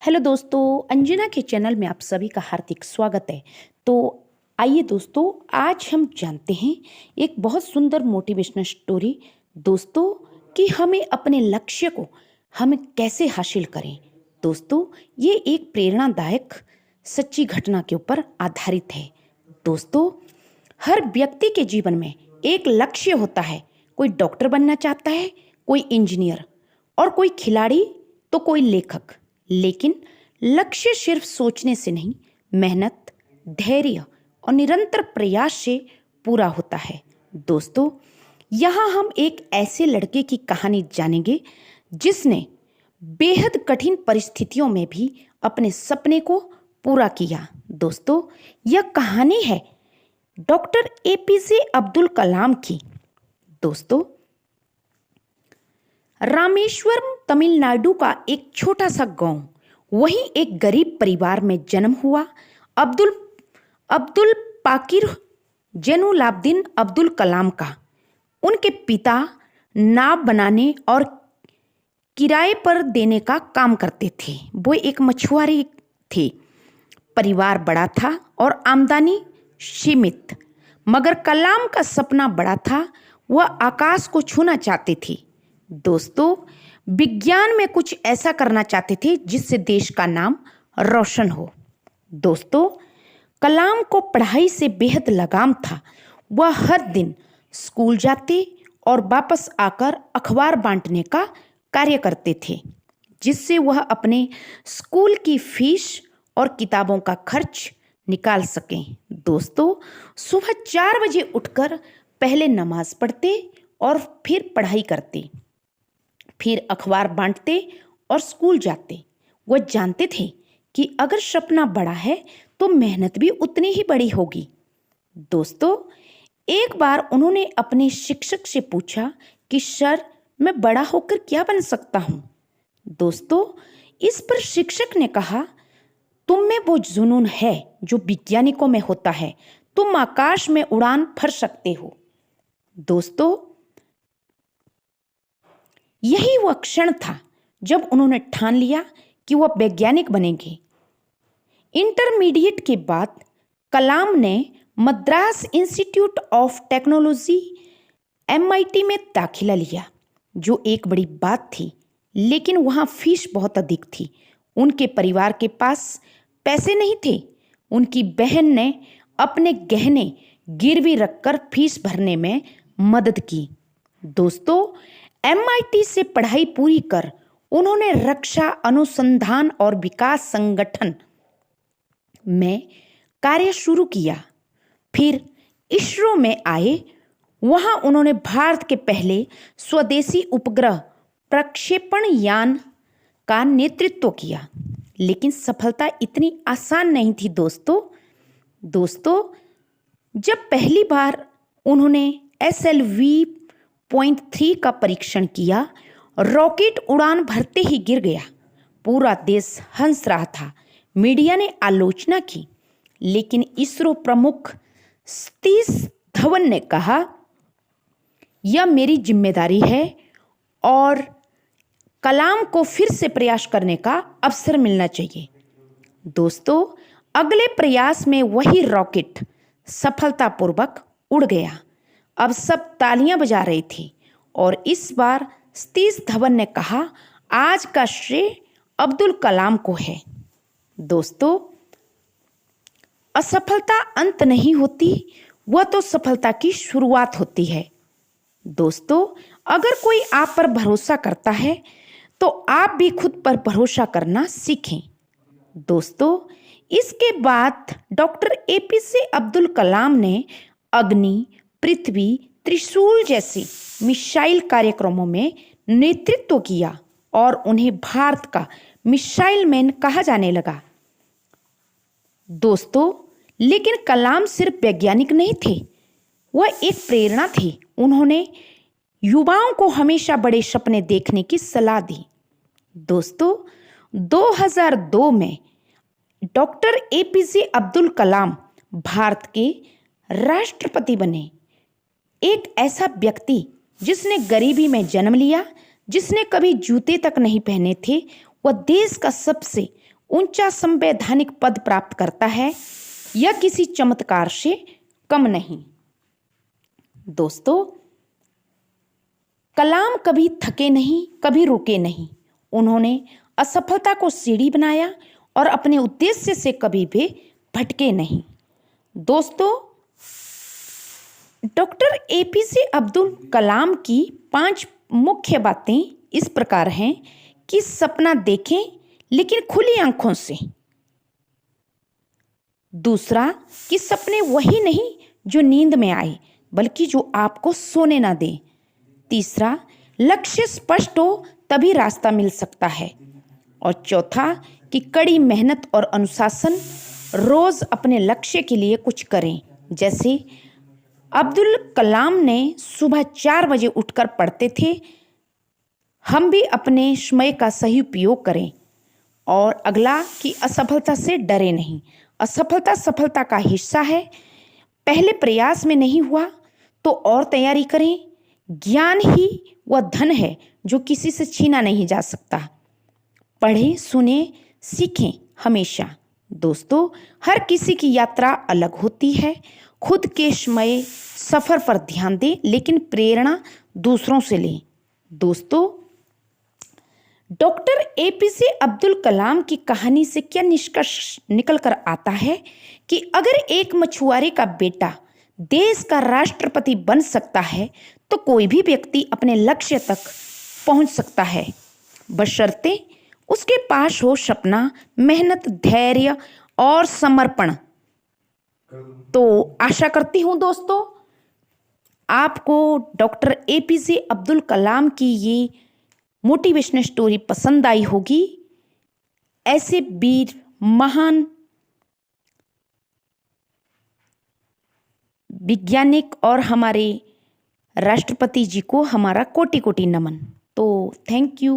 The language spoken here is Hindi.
हेलो दोस्तों, अंजना के चैनल में आप सभी का हार्दिक स्वागत है। तो आइए दोस्तों, आज हम जानते हैं एक बहुत सुंदर मोटिवेशनल स्टोरी दोस्तों कि हमें अपने लक्ष्य को हमें कैसे हासिल करें। दोस्तों, ये एक प्रेरणादायक सच्ची घटना के ऊपर आधारित है। दोस्तों, हर व्यक्ति के जीवन में एक लक्ष्य होता है। कोई डॉक्टर बनना चाहता है, कोई इंजीनियर और कोई खिलाड़ी तो कोई लेखक। लेकिन लक्ष्य सिर्फ सोचने से नहीं, मेहनत, धैर्य और निरंतर प्रयास से पूरा होता है। दोस्तों, यहाँ हम एक ऐसे लड़के की कहानी जानेंगे जिसने बेहद कठिन परिस्थितियों में भी अपने सपने को पूरा किया। दोस्तों, यह कहानी है डॉक्टर एपीजे अब्दुल कलाम की। दोस्तों, रामेश्वरम तमिलनाडु का एक छोटा सा गांव, वहीं एक गरीब परिवार में जन्म हुआ अब्दुल अब्दुल पाकिर जैनुलाब्दीन अब्दुल कलाम का। उनके पिता नाव बनाने और किराए पर देने का काम करते थे। वो एक मछुआरे थे। परिवार बड़ा था और आमदनी सीमित, मगर कलाम का सपना बड़ा था। वह आकाश को छूना चाहते थे। दोस्तों, विज्ञान में कुछ ऐसा करना चाहते थे जिससे देश का नाम रोशन हो। दोस्तों, कलाम को पढ़ाई से बेहद लगाव था। वह हर दिन स्कूल जाते और वापस आकर अखबार बांटने का कार्य करते थे, जिससे वह अपने स्कूल की फीस और किताबों का खर्च निकाल सकें। दोस्तों, सुबह 4 बजे उठकर पहले नमाज पढ़ते और फिर पढ़ाई करते, फिर अखबार बांटते और स्कूल जाते। वह जानते थे कि अगर सपना बड़ा है तो मेहनत भी उतनी ही बड़ी होगी। दोस्तों, एक बार उन्होंने अपने शिक्षक से पूछा कि सर, मैं बड़ा होकर क्या बन सकता हूँ। दोस्तों, इस पर शिक्षक ने कहा, तुम में वो जुनून है जो वैज्ञानिकों में होता है। तुम आकाश में उड़ान भर सकते हो। दोस्तों, यही वह क्षण था जब उन्होंने ठान लिया कि वह वैज्ञानिक बनेंगे। इंटरमीडिएट के बाद कलाम ने Madras institute of technology MIT में दाखिला लिया, जो एक बड़ी बात थी, लेकिन वहाँ फीस बहुत अधिक थी। उनके परिवार के पास पैसे नहीं थे। उनकी बहन ने अपने गहने गिरवी रखकर फीस भरने में मदद की। दोस्तों, MIT से पढ़ाई पूरी कर उन्होंने रक्षा अनुसंधान और विकास संगठन में कार्य शुरू किया। फिर इसरो में आए। वहां उन्होंने भारत के पहले स्वदेशी उपग्रह प्रक्षेपण यान का नेतृत्व किया। लेकिन सफलता इतनी आसान नहीं थी। दोस्तों, जब पहली बार उन्होंने SLV-3 का परीक्षण किया, रॉकेट उड़ान भरते ही गिर गया। पूरा देश हंस रहा था। मीडिया ने आलोचना की, लेकिन इसरो प्रमुख सतीश धवन ने कहा, यह मेरी जिम्मेदारी है और कलाम को फिर से प्रयास करने का अवसर मिलना चाहिए। दोस्तों, अगले प्रयास में वही रॉकेट सफलतापूर्वक उड़ गया। अब सब तालियां बजा रहे थे और इस बार सतीश धवन ने कहा, आज का श्रेय अब्दुल कलाम को है। दोस्तों, असफलता अंत नहीं होती, वह तो सफलता की शुरुआत होती है। दोस्तों, अगर कोई आप पर भरोसा करता है तो आप भी खुद पर भरोसा करना सीखें। दोस्तों, इसके बाद डॉक्टर APJ अब्दुल कलाम ने अग्नि, पृथ्वी, त्रिशूल जैसे मिसाइल कार्यक्रमों में नेतृत्व किया और उन्हें भारत का मिसाइल मैन कहा जाने लगा। दोस्तों, लेकिन कलाम सिर्फ वैज्ञानिक नहीं थे, वह एक प्रेरणा थी। उन्होंने युवाओं को हमेशा बड़े सपने देखने की सलाह दी। दोस्तों, 2002 में डॉक्टर APJ अब्दुल कलाम भारत के राष्ट्रपति बने। एक ऐसा व्यक्ति जिसने गरीबी में जन्म लिया, जिसने कभी जूते तक नहीं पहने थे, वह देश का सबसे ऊंचा संवैधानिक पद प्राप्त करता है, यह किसी चमत्कार से कम नहीं। दोस्तों, कलाम कभी थके नहीं, कभी रुके नहीं। उन्होंने असफलता को सीढ़ी बनाया और अपने उद्देश्य से कभी भी भटके नहीं। दोस्तों, डॉक्टर एपीजे अब्दुल कलाम की 5 मुख्य बातें इस प्रकार हैं कि सपना देखें लेकिन खुली आंखों से। दूसरा, कि सपने वही नहीं जो नींद में आए, बल्कि जो आपको सोने ना दे। तीसरा, लक्ष्य स्पष्ट हो तभी रास्ता मिल सकता है। और चौथा, कि कड़ी मेहनत और अनुशासन, रोज अपने लक्ष्य के लिए कुछ करें। जैसे अब्दुल कलाम ने सुबह 4 बजे उठकर पढ़ते थे। हम भी अपने समय का सही उपयोग करें। और अगला, कि असफलता से डरे नहीं। असफलता सफलता का हिस्सा है। पहले प्रयास में नहीं हुआ तो और तैयारी करें। ज्ञान ही वह धन है जो किसी से छीना नहीं जा सकता। पढ़ें, सुने, सीखें हमेशा। दोस्तों, हर किसी की यात्रा अलग होती है। खुद के समय सफर पर ध्यान दें, लेकिन प्रेरणा दूसरों से लें। दोस्तों, डॉक्टर एपीजे अब्दुल कलाम की कहानी से क्या निष्कर्ष निकल कर आता है कि अगर एक मछुआरे का बेटा देश का राष्ट्रपति बन सकता है तो कोई भी व्यक्ति अपने लक्ष्य तक पहुंच सकता है, बशर्ते उसके पास हो सपना, मेहनत, धैर्य और समर्पण। तो आशा करती हूं दोस्तों, आपको डॉक्टर एपीजे अब्दुल कलाम की ये मोटिवेशनल स्टोरी पसंद आई होगी। ऐसे वीर महान वैज्ञानिक और हमारे राष्ट्रपति जी को हमारा कोटि कोटि नमन। तो थैंक यू।